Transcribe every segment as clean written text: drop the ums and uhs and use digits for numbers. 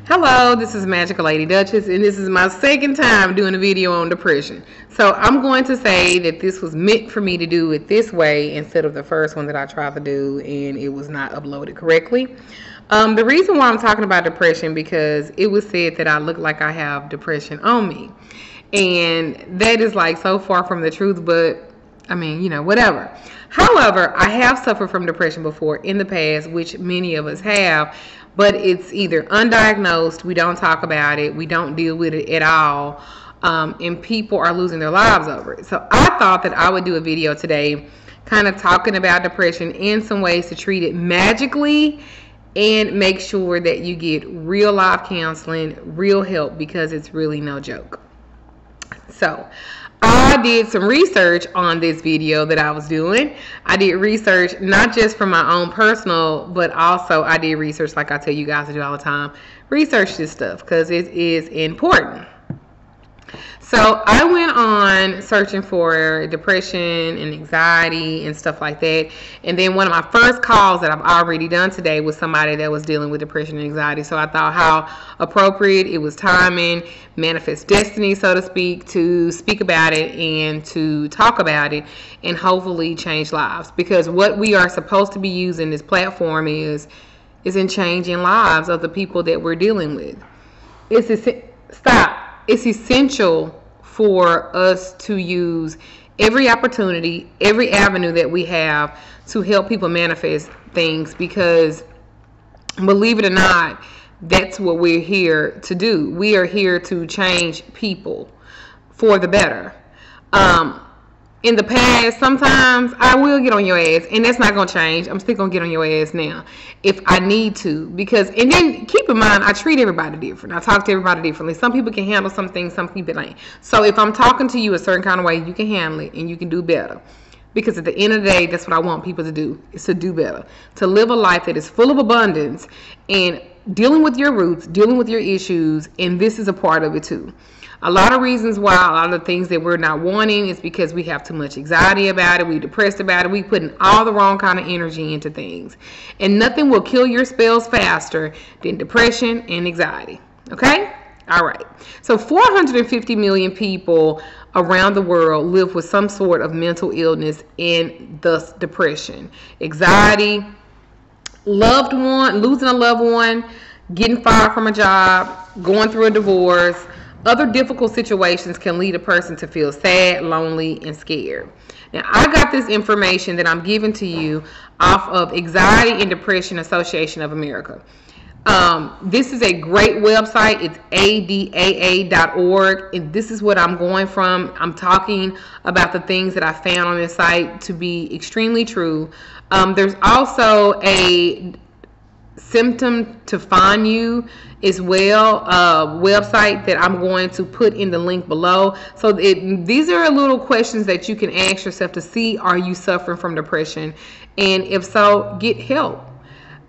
Hello, this is Magical Lady Duchess, and this is my second time doing a video on depression. So I'm going to say that this was meant for me to do it this way instead of the first one that I tried to do and it was not uploaded correctly. The reason why I'm talking about depression because it was said that I look like I have depression on me. And that is like so far from the truth, but I mean, whatever. However, I have suffered from depression before in the past, which many of us have. But it's either undiagnosed, we don't talk about it, we don't deal with it at all, and people are losing their lives over it. So I thought that I would do a video today kind of talking about depression and some ways to treat it magically and make sure that you get real life counseling, real help, because it's really no joke. So I did some research on this video that I was doing. I did research not just for my own personal, but also I did research like I tell you guys to do all the time. Research this stuff because it is important. So I went on searching for depression and anxiety and stuff like that. And then one of my first calls that I've already done today was somebody that was dealing with depression and anxiety. So I thought how appropriate it was timing, manifest destiny, so to speak, to speak about it and to talk about it and hopefully change lives. Because what we are supposed to be using this platform is in changing lives of the people that we're dealing with. It's essential for us to use every opportunity, every avenue that we have to help people manifest things, because believe it or not, that's what we're here to do. We are here to change people for the better. In the past, sometimes I will get on your ass, and that's not going to change. I'm still going to get on your ass now if I need to. And then keep in mind, I treat everybody different. I talk to everybody differently. Some people can handle some things, some people ain't. So if I'm talking to you a certain kind of way, you can handle it and you can do better. Because at the end of the day, that's what I want people to do, is to do better. To live a life that is full of abundance and dealing with your roots, dealing with your issues, and this is a part of it too. A lot of reasons why a lot of the things that we're not wanting is because we have too much anxiety about it, we're depressed about it, we putting all the wrong kind of energy into things. And nothing will kill your spells faster than depression and anxiety. Okay? All right. So 450 million people around the world live with some sort of mental illness and thus depression, anxiety, losing a loved one, getting fired from a job, going through a divorce. Other difficult situations can lead a person to feel sad, lonely, and scared. Now, I got this information that I'm giving to you off of Anxiety and Depression Association of America. This is a great website. It's adaa.org, and this is what I'm going from. I'm talking about the things that I found on this site to be extremely true. There's also a Symptom to Find You as well, website that I'm going to put in the link below. So these are little questions that you can ask yourself to see, are you suffering from depression? And if so, get help.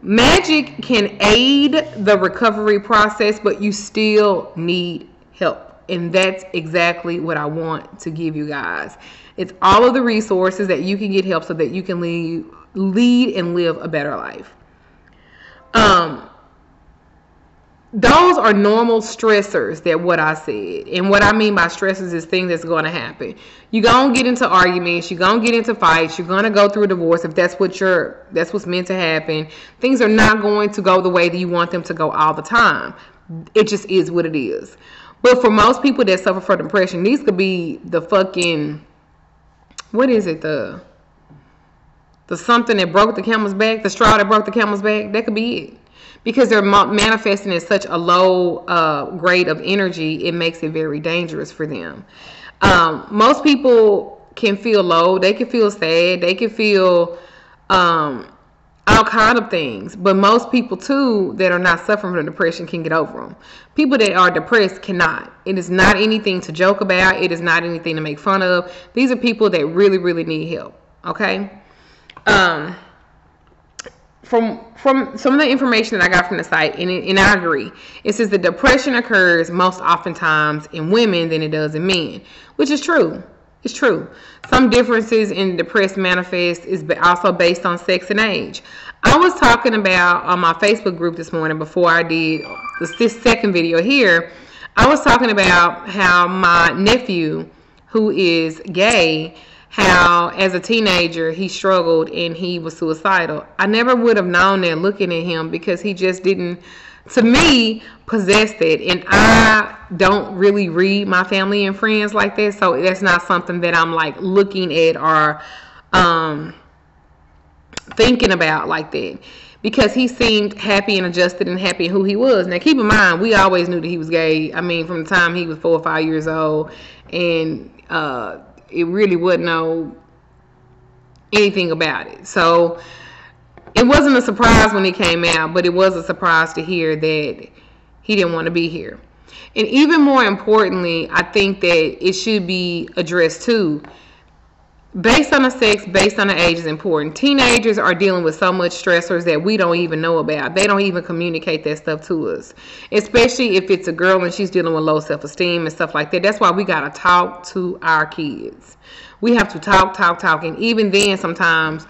Magic can aid the recovery process, but you still need help. And that's exactly what I want to give you guys. It's all of the resources that you can get help so that you can lead and live a better life. Those are normal stressors, that what I said. And what I mean by stressors is things that's going to happen. You're going to get into arguments. You're going to get into fights. You're going to go through a divorce if that's what's meant to happen. Things are not going to go the way that you want them to go all the time. It just is what it is. But for most people that suffer from depression, these could be the fucking, what is it? The something that broke the camel's back, the straw that broke the camel's back. That could be it. Because they're manifesting at such a low grade of energy, it makes it very dangerous for them. Most people can feel low. They can feel sad. They can feel all kind of things. But most people, too, that are not suffering from depression can get over them. People that are depressed cannot. It is not anything to joke about. It is not anything to make fun of. These are people that really, really need help. Okay? From some of the information that I got from the site, and I agree, it says that depression occurs most oftentimes in women than it does in men, which is true. It's true. Some differences in depressed manifest is also based on sex and age. I was talking about on my Facebook group this morning before I did this second video here, I was talking about how my nephew, who is gay, how as a teenager he struggled and he was suicidal. I never would have known that looking at him, because he just didn't, to me, possess that. And I don't really read my family and friends like that, so that's not something that I'm like looking at or thinking about like that, because he seemed happy and adjusted and happy in who he was. Now keep in mind, we always knew that he was gay. I mean, from the time he was 4 or 5 years old, and it really wouldn't know anything about it. So it wasn't a surprise when it came out, but it was a surprise to hear that he didn't want to be here. And even more importantly, I think that it should be addressed too. Based on the sex, based on the age is important. Teenagers are dealing with so much stressors that we don't even know about. They don't even communicate that stuff to us. Especially if it's a girl and she's dealing with low self-esteem and stuff like that. That's why we got to talk to our kids. We have to talk. And even then, sometimes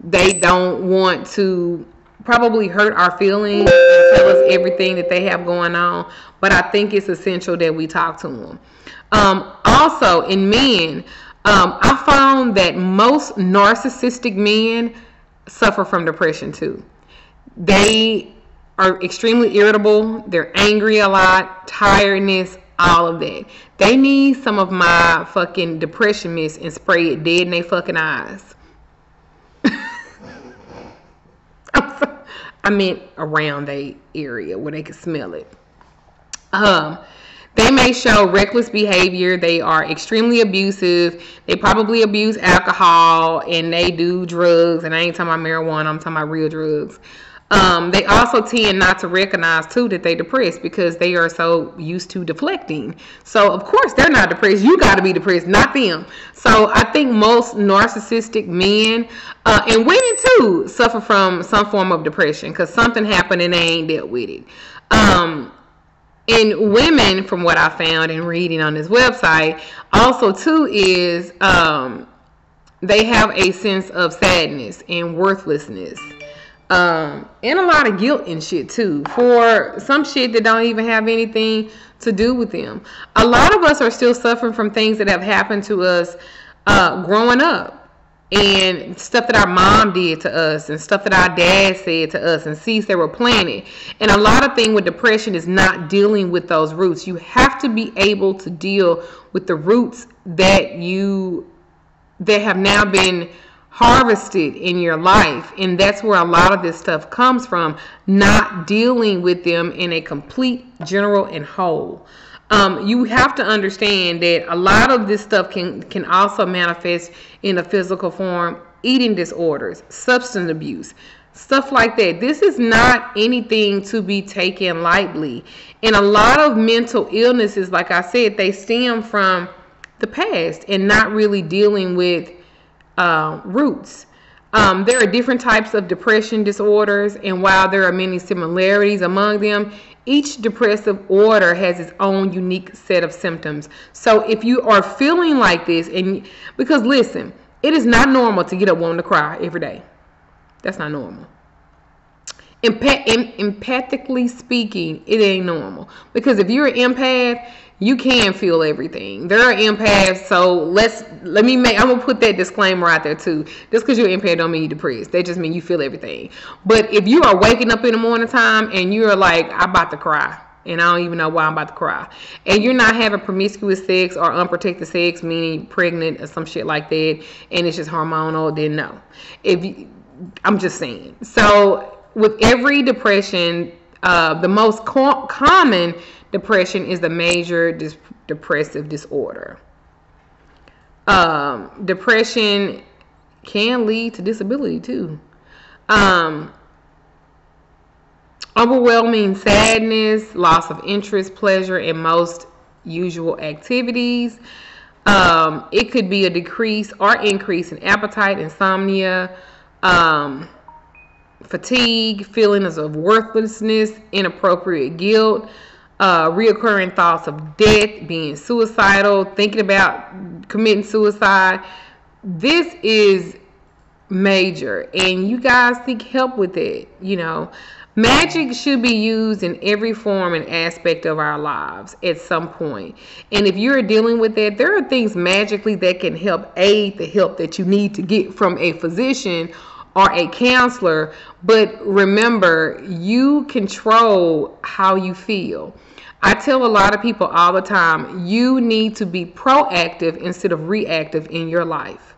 they don't want to probably hurt our feelings and tell us everything that they have going on. But I think it's essential that we talk to them. Also, in men, I found that most narcissistic men suffer from depression too. They are extremely irritable. They're angry a lot, tiredness, all of that. They need some of my fucking depression mist and spray it dead in their fucking eyes. I meant around their area where they can smell it. They may show reckless behavior. They are extremely abusive. They probably abuse alcohol, and they do drugs. And I ain't talking about marijuana. I'm talking about real drugs. They also tend not to recognize too that they depressed, because they are so used to deflecting. So of course they're not depressed. You got to be depressed, not them. So I think most narcissistic men and women too suffer from some form of depression, because something happened and they ain't dealt with it. And women, from what I found in reading on this website, also too is they have a sense of sadness and worthlessness, and a lot of guilt and shit too, for some shit that don't even have anything to do with them. A lot of us are still suffering from things that have happened to us growing up. And stuff that our mom did to us, and stuff that our dad said to us, and seeds that were planted. And a lot of things with depression is not dealing with those roots. You have to be able to deal with the roots that have now been harvested in your life. And that's where a lot of this stuff comes from, not dealing with them in a complete, general, and whole. You have to understand that a lot of this stuff can also manifest in a physical form. Eating disorders, substance abuse, stuff like that. This is not anything to be taken lightly. And a lot of mental illnesses, like I said, they stem from the past and not really dealing with roots. There are different types of depression disorders, and while there are many similarities among them, each depressive order has its own unique set of symptoms. So if you are feeling like this, because listen, it is not normal to get up wanting to cry every day. That's not normal. Empathically speaking, it ain't normal. Because if you're an empath, you can feel everything. There are empaths, so I'm gonna put that disclaimer out there too. Just because you're an empath don't mean you're depressed. That just means you feel everything. But if you are waking up in the morning time and you're like, I'm about to cry, and I don't even know why I'm about to cry, and you're not having promiscuous sex or unprotected sex, meaning pregnant or some shit like that, and it's just hormonal, then no. I'm just saying. So with every depression, the most common depression is the major depressive disorder. Depression can lead to disability too. Overwhelming sadness, loss of interest, pleasure in most usual activities. It could be a decrease or increase in appetite, insomnia, fatigue, feelings of worthlessness, inappropriate guilt, reoccurring thoughts of death, being suicidal, thinking about committing suicide. This is major, and you guys seek help with it. Magic should be used in every form and aspect of our lives at some point. And if you're dealing with that, there are things magically that can help aid the help that you need to get from a physician or a counselor. But remember, you control how you feel. I tell a lot of people all the time, you need to be proactive instead of reactive in your life.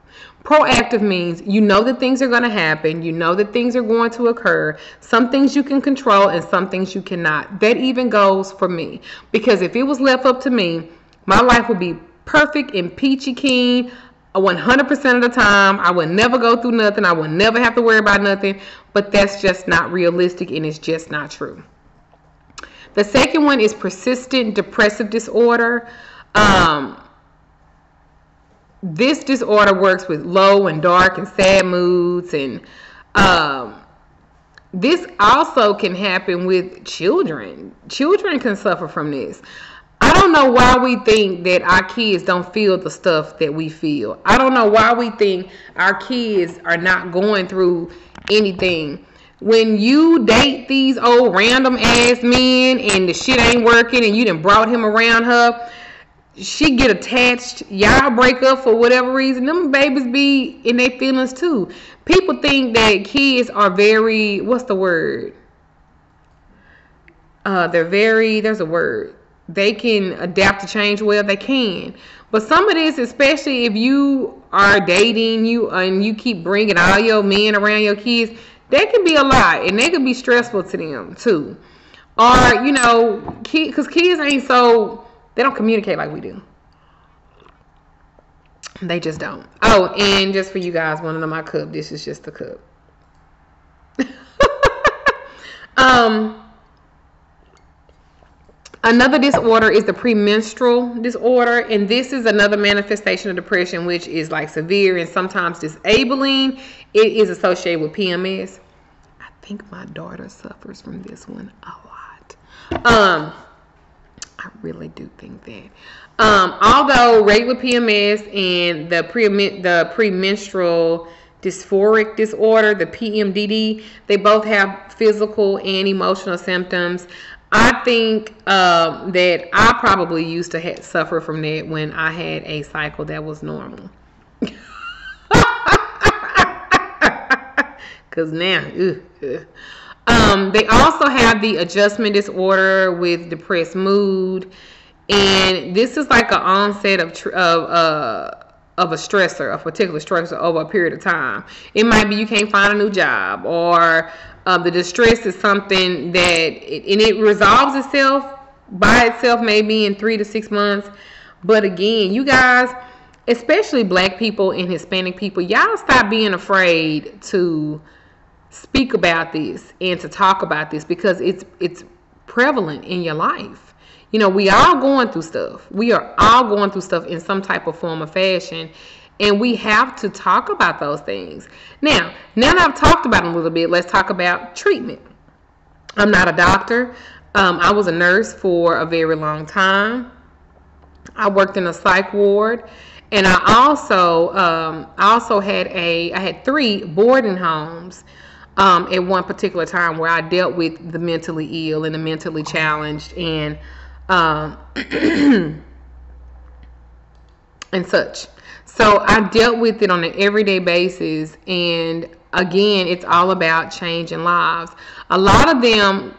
Proactive means you know that things are going to happen. You know that things are going to occur. Some things you can control and some things you cannot. That even goes for me. Because if it was left up to me, my life would be perfect and peachy keen 100% of the time. I would never go through nothing. I would never have to worry about nothing. But that's just not realistic and it's just not true. The second one is persistent depressive disorder. This disorder works with low and dark and sad moods, and this also can happen with children. Children can suffer from this. I don't know why we think that our kids don't feel the stuff that we feel. I don't know why we think our kids are not going through anything. When you date these old random ass men and the shit ain't working and you done brought him around her, she get attached, y'all break up for whatever reason, them babies be in their feelings too. People think that kids are very, what's the word? There's a word. They can adapt to change well, they can. But some of this, especially if you are dating and you keep bringing all your men around your kids, that can be a lot and they can be stressful to them too. Or, because kids ain't so, they don't communicate like we do. They just don't. Oh, and just for you guys, one of my cup. This is just the cup. Another disorder is the premenstrual disorder, and this is another manifestation of depression, which is like severe and sometimes disabling. It is associated with PMS. I think my daughter suffers from this one a lot. I really do think that. Although regular PMS and the premenstrual dysphoric disorder, the PMDD, they both have physical and emotional symptoms. I think that I probably used to suffer from that when I had a cycle that was normal. Because now, they also have the adjustment disorder with depressed mood, and this is like an onset of a stressor, a particular stressor over a period of time. It might be you can't find a new job, or the distress is something that it resolves itself by itself maybe in 3 to 6 months. But again, you guys, especially Black people and Hispanic people, y'all stop being afraid to speak about this and to talk about this, because it's prevalent in your life. We are going through stuff. We are all going through stuff in some type of form or fashion, and we have to talk about those things. Now that I've talked about it a little bit, let's talk about treatment. I'm not a doctor. I was a nurse for a very long time. I worked in a psych ward, and I also had 3 boarding homes at one particular time where I dealt with the mentally ill and the mentally challenged and such. So I dealt with it on an everyday basis, and again, it's all about changing lives. A lot of them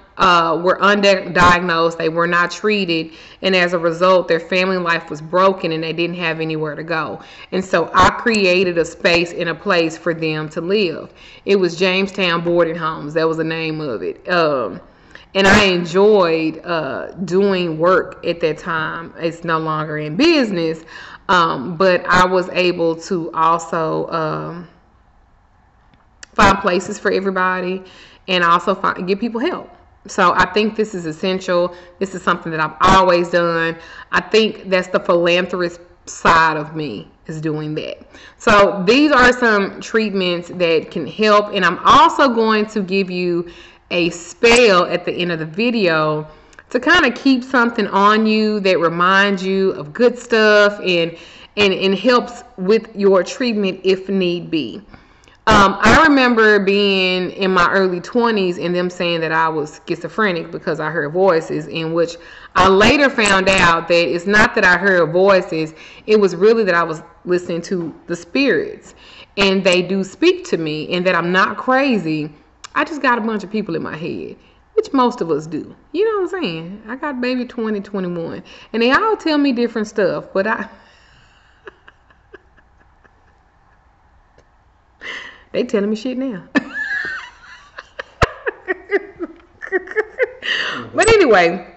were underdiagnosed, they were not treated, and as a result, their family life was broken and they didn't have anywhere to go. And so I created a space and a place for them to live. It was Jamestown Boarding Homes, that was the name of it. And I enjoyed doing work at that time. It's no longer in business, but I was able to also find places for everybody and also give people help. So I think this is essential. This is something that I've always done. I think that's the philanthropist side of me, is doing that. So these are some treatments that can help, and I'm also going to give you a spell at the end of the video to kind of keep something on you that reminds you of good stuff and helps with your treatment if need be. I remember being in my early 20s and them saying that I was schizophrenic because I heard voices, in which I later found out that it's not that I heard voices, it was really that I was listening to the spirits, and they do speak to me, and that I'm not crazy. I just got a bunch of people in my head, which most of us do. You know what I'm saying? I got maybe 20, 21, and they all tell me different stuff, but they telling me shit now. But anyway,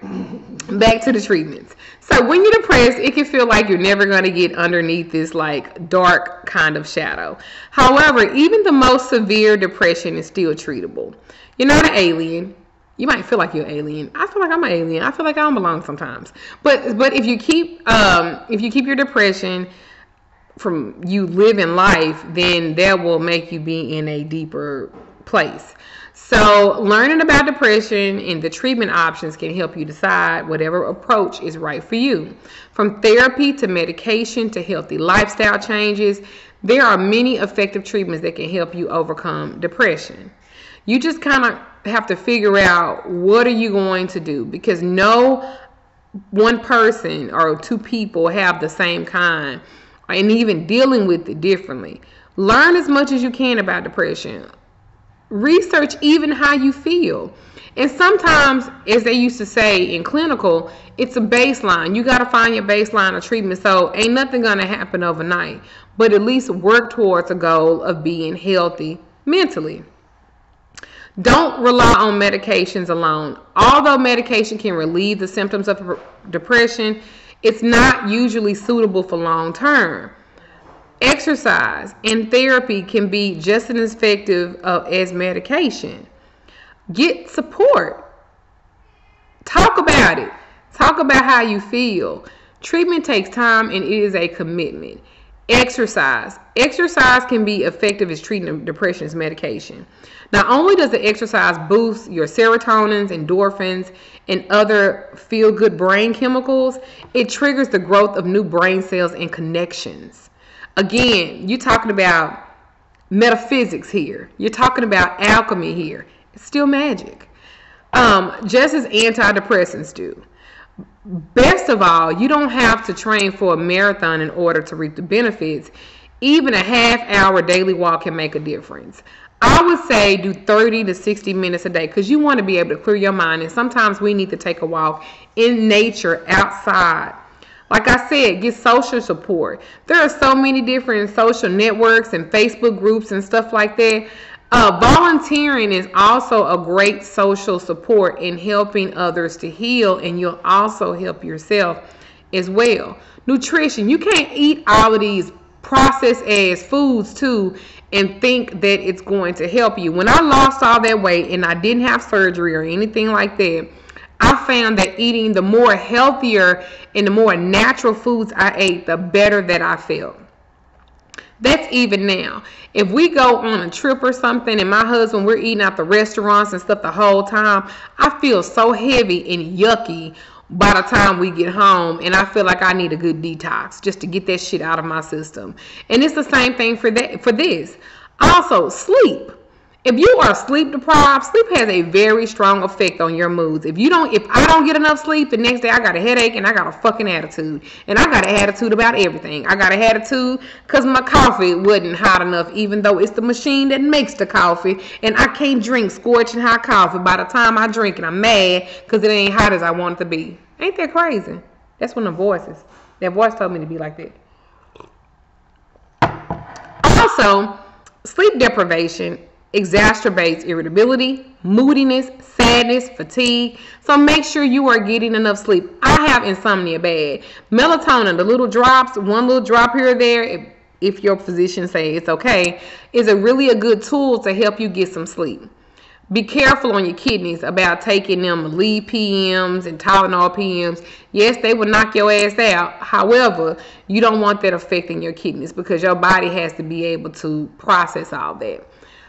back to the treatments. So when you're depressed, it can feel like you're never going to get underneath this like dark kind of shadow. However, even the most severe depression is still treatable. You're not an alien. You might feel like you're an alien. I feel like I'm an alien. I feel like I don't belong sometimes. But if you keep your depression from you living life, then that will make you be in a deeper place. So learning about depression and the treatment options can help you decide whatever approach is right for you. From therapy to medication to healthy lifestyle changes, there are many effective treatments that can help you overcome depression. You just kind of have to figure out what are you going to do, because no one person or two people have the same kind, and even dealing with it differently. Learn as much as you can about depression. Research even how you feel. And sometimes, as they used to say in clinical, it's a baseline. You got to find your baseline of treatment. So ain't nothing going to happen overnight, but at least work towards a goal of being healthy mentally. Don't rely on medications alone. Although medication can relieve the symptoms of depression, it's not usually suitable for long term. Exercise and therapy can be just as effective as medication. Get support. Talk about it. Talk about how you feel. Treatment takes time and it is a commitment. Exercise. Exercise can be effective as treating depression as medication. Not only does the exercise boost your serotonins, endorphins, and other feel-good brain chemicals, it triggers the growth of new brain cells and connections. Again, you're talking about metaphysics here. You're talking about alchemy here. It's still magic. Just as antidepressants do. Best of all, you don't have to train for a marathon in order to reap the benefits. Even a half-hour daily walk can make a difference. I would say do 30 to 60 minutes a day, because you want to be able to clear your mind, and sometimes we need to take a walk in nature outside. Like I said, get social support. There are so many different social networks and Facebook groups and stuff like that. Volunteering is also a great social support in helping others to heal, and you'll also help yourself as well. Nutrition. You can't eat all of these processed as foods too and think that it's going to help you. When I lost all that weight and I didn't have surgery or anything like that, I found that eating the more healthier and the more natural foods I ate, the better that I felt. That's even now. If we go on a trip or something and my husband, we're eating out the restaurants and stuff the whole time, I feel so heavy and yucky by the time we get home, and I feel like I need a good detox just to get that shit out of my system. And it's the same thing for this. Also, sleep. If you are sleep deprived, sleep has a very strong effect on your moods. If I don't get enough sleep, the next day I got a headache and I got a fucking attitude. And I got an attitude about everything. I got an attitude because my coffee wasn't hot enough, even though it's the machine that makes the coffee. And I can't drink scorching hot coffee. By the time I drink it, I'm mad because it ain't hot as I want it to be. Ain't that crazy? That's one of the voices. That voice told me to be like that. Also, sleep deprivation exacerbates irritability, moodiness, sadness, fatigue. So make sure you are getting enough sleep. I have insomnia bad. Melatonin, the little drops, one little drop here or there, if your physician say it's okay, is a good tool to help you get some sleep. Be careful on your kidneys about taking them lead PMs and Tylenol PMs. Yes, they will knock your ass out. However, you don't want that affecting your kidneys because your body has to be able to process all that.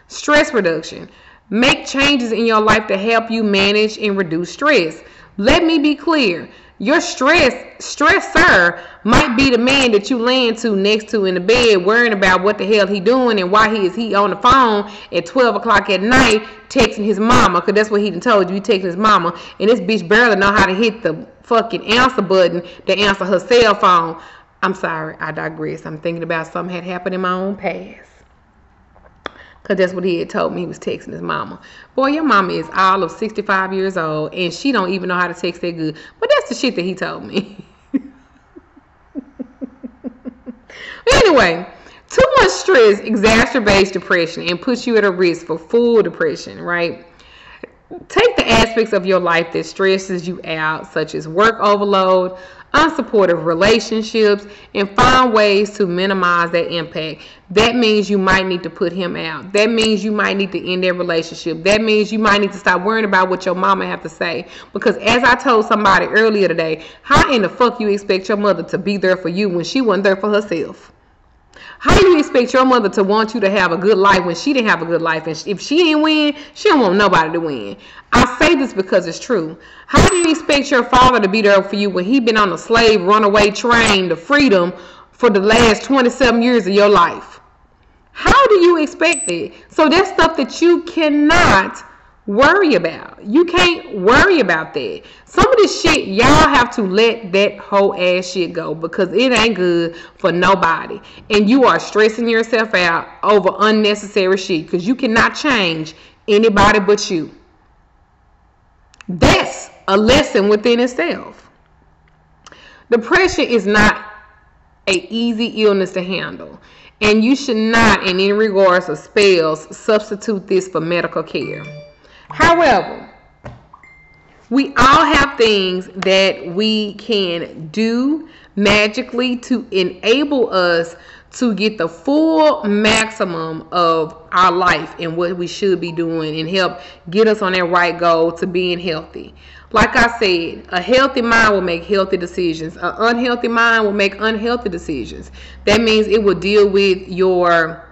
Stress reduction. Make changes in your life to help you manage and reduce stress. Let me be clear. Your stressor might be the man that you laying to next to in the bed, worrying about what the hell he doing and why he on the phone at 12 o'clock at night texting his mama, because that's what he done told you. He texting his mama, and this bitch barely know how to hit the fucking answer button to answer her cell phone. I'm sorry, I digress. I'm thinking about something had happened in my own past. Because that's what he had told me. He was texting his mama. Boy, your mama is all of 65 years old, and she don't even know how to text that good. But that's the shit that he told me. Anyway, too much stress exacerbates depression and puts you at a risk for full depression, right? Take the aspects of your life that stresses you out, such as work overload, unsupportive relationships, and find ways to minimize that impact. That means you might need to put him out. That means you might need to end that relationship. That means you might need to stop worrying about what your mama have to say. Because as I told somebody earlier today, how in the fuck you expect your mother to be there for you when she wasn't there for herself? How do you expect your mother to want you to have a good life when she didn't have a good life? And if she didn't win, she don't want nobody to win. I say this because it's true. How do you expect your father to be there for you when he been on a slave runaway train to freedom for the last 27 years of your life? How do you expect it? So that's stuff that you cannot worry about. You can't worry about that. Some of this shit, y'all have to let that whole ass shit go, because it ain't good for nobody. And you are stressing yourself out over unnecessary shit, because you cannot change anybody but you. That's a lesson within itself. Depression is not an easy illness to handle, and you should not, in any regards of spells, substitute this for medical care. However, we all have things that we can do magically to enable us to get the full maximum of our life and what we should be doing, and help get us on that right goal to being healthy. Like I said, a healthy mind will make healthy decisions. An unhealthy mind will make unhealthy decisions. That means it will deal with your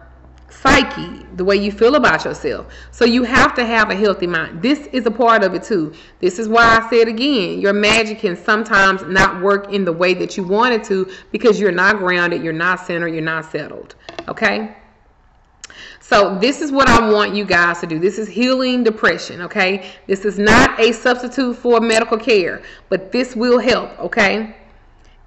psyche, the way you feel about yourself. So you have to have a healthy mind. This is a part of it too. This is why I said again, your magic can sometimes not work in the way that you want it to, because you're not grounded, you're not centered, you're not settled. Okay? So this is what I want you guys to do. This is healing depression, okay? This is not a substitute for medical care, but this will help, okay?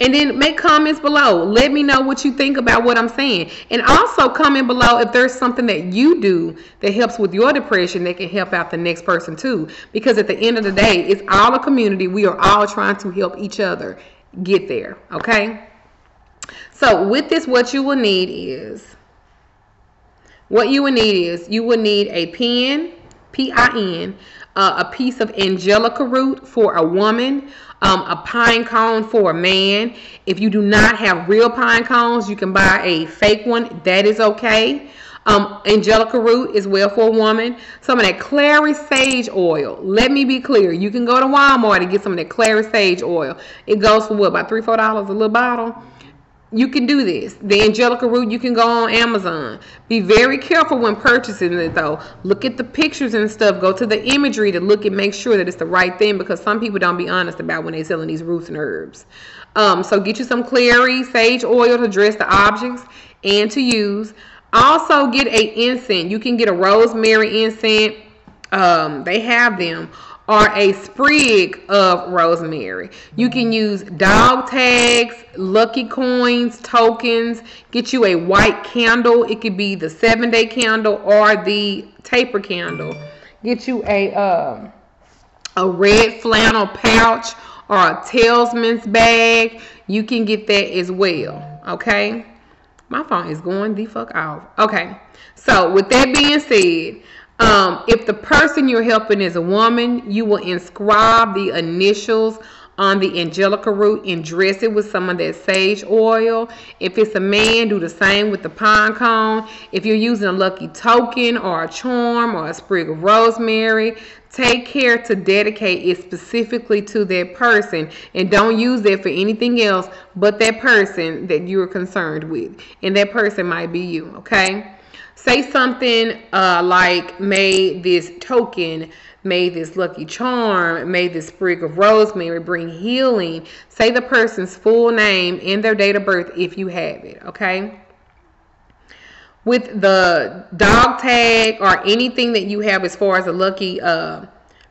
And then make comments below. Let me know what you think about what I'm saying. And also comment below if there's something that you do that helps with your depression that can help out the next person too. Because at the end of the day, it's all a community. We are all trying to help each other get there. Okay? So with this, what you will need is you will need a pen, P-I-N, a piece of angelica root for a woman, a pine cone for a man. If you do not have real pine cones, you can buy a fake one. That is okay. Angelica root is well for a woman. Some of that clary sage oil. Let me be clear. You can go to Walmart and get some of that clary sage oil. It goes for what, about $3, $4 a little bottle? You can do this. The angelica root, you can go on Amazon. Be very careful when purchasing it though. Look at the pictures and stuff. Go to the imagery to look and make sure that it's the right thing, because some people don't be honest about when they're selling these roots and herbs. So get you some clary sage oil to dress the objects and to use. Also get a incense. You can get a rosemary incense. They have them. Or a sprig of rosemary. You can use dog tags, lucky coins, tokens. Get you a white candle. It could be the 7-day candle or the taper candle. Get you a red flannel pouch or a talisman's bag. You can get that as well. Okay? My phone is going the fuck off. Okay. So with that being said, if the person you're helping is a woman, you will inscribe the initials on the angelica root and dress it with some of that sage oil. If it's a man, do the same with the pine cone. If you're using a lucky token or a charm or a sprig of rosemary, take care to dedicate it specifically to that person, and don't use that for anything else but that person that you're concerned with. And that person might be you, okay? Say something like, may this token May this lucky charm, may this sprig of rosemary bring healing. Say the person's full name and their date of birth if you have it, okay? With the dog tag or anything that you have as far as a lucky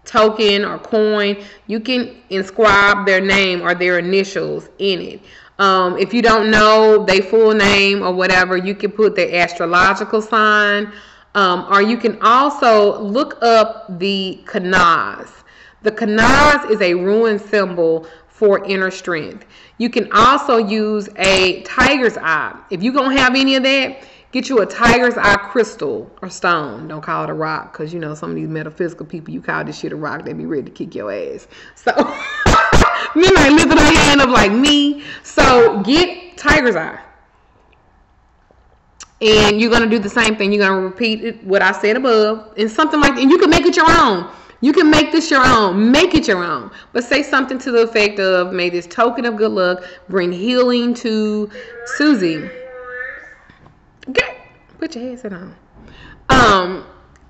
token or coin, you can inscribe their name or their initials in it. If you don't know their full name or whatever, you can put their astrological sign, or you can also look up the kanaz. The kanaz is a rune symbol for inner strength. You can also use a tiger's eye. If you don't have any of that, get you a tiger's eye crystal or stone. Don't call it a rock, because you know some of these metaphysical people, you call this shit a rock, they be ready to kick your ass. So men are lifting their hand up like me. So get tiger's eye. And you're going to do the same thing. You're going to repeat it, what I said above. And something like that. And you can make it your own. You can make this your own. Make it your own. But say something to the effect of, may this token of good luck bring healing to Susie. Okay, put your headset on.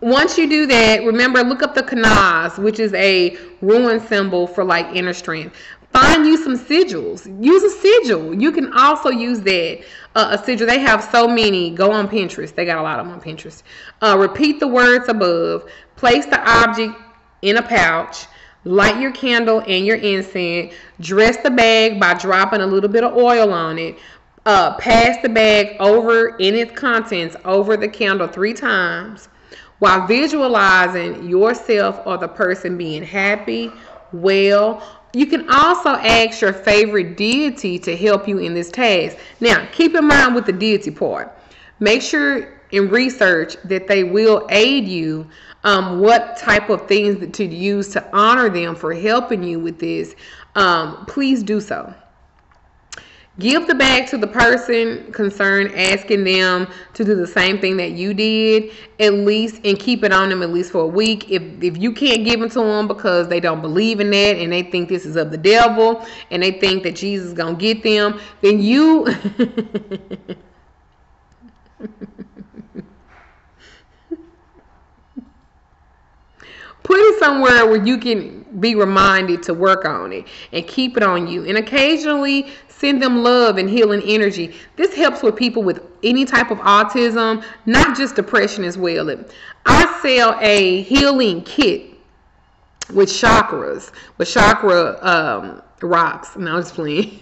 Once you do that, remember, look up the kanaz, which is a rune symbol for like inner strength. Find you some sigils. Use a sigil. You can also use that. A sigil. They have so many. Go on Pinterest. They got a lot of them on Pinterest. Repeat the words above. Place the object in a pouch. Light your candle and your incense. Dress the bag by dropping a little bit of oil on it. Pass the bag over in its contents over the candle 3 times while visualizing yourself or the person being happy, well. You can also ask your favorite deity to help you in this task. Now, keep in mind with the deity part, make sure and research that they will aid you. What type of things to use to honor them for helping you with this. Please do so. Give the bag to the person concerned, asking them to do the same thing that you did, at least, and keep it on them at least for a week. If you can't give them to them because they don't believe in that and they think this is of the devil and they think that Jesus is going to get them, then you... Put it somewhere where you can be reminded to work on it and keep it on you. And occasionally send them love and healing energy. This helps with people with any type of autism, not just depression as well. I sell a healing kit with chakras, with chakra rocks. No, I'm just playing.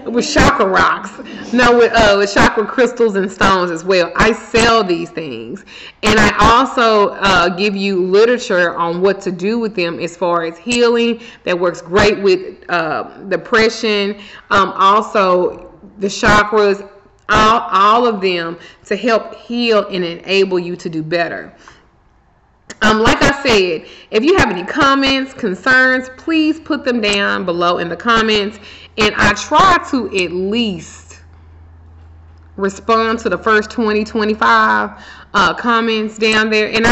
With chakra rocks. No, with chakra crystals and stones as well. I sell these things, and I also give you literature on what to do with them as far as healing. That works great with depression. Also, the chakras, all of them to help heal and enable you to do better. Like I said, if you have any comments, concerns, please put them down below in the comments. And I try to at least respond to the first 20, 25 comments down there. And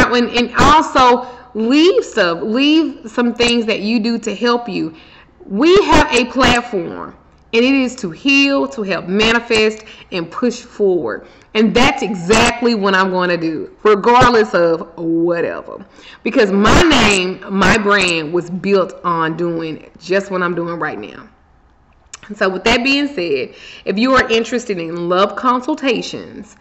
also leave some things that you do to help you. We have a platform, and it is to heal, to help manifest, and push forward. And that's exactly what I'm going to do, regardless of whatever. Because my name, my brand was built on doing just what I'm doing right now. So with that being said, if you are interested in love consultations,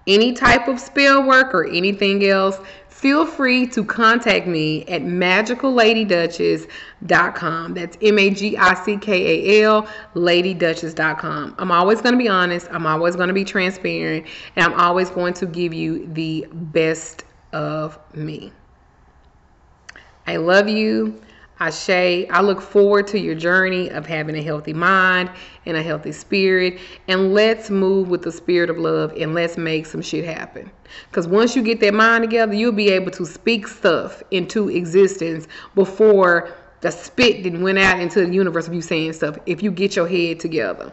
any type of spell work or anything else, feel free to contact me at magicalladyduchess.com. That's MAGICKAL, ladyduchess.com. I'm always going to be honest. I'm always going to be transparent. And I'm always going to give you the best of me. I love you. Ashe. I look forward to your journey of having a healthy mind and a healthy spirit. And let's move with the spirit of love and let's make some shit happen. Because once you get that mind together, you'll be able to speak stuff into existence before the spit that went out into the universe of you saying stuff. If you get your head together.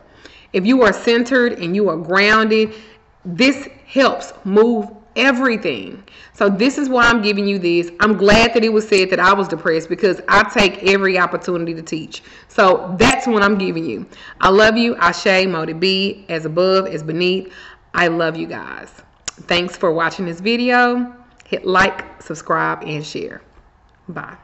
If you are centered and you are grounded, this helps move everything. So this is why I'm giving you this. I'm glad that it was said that I was depressed, because I take every opportunity to teach. So that's what I'm giving you. I love you. Ashe, Modi be, as above, as beneath. I love you guys. Thanks for watching this video. Hit like, subscribe, and share. Bye.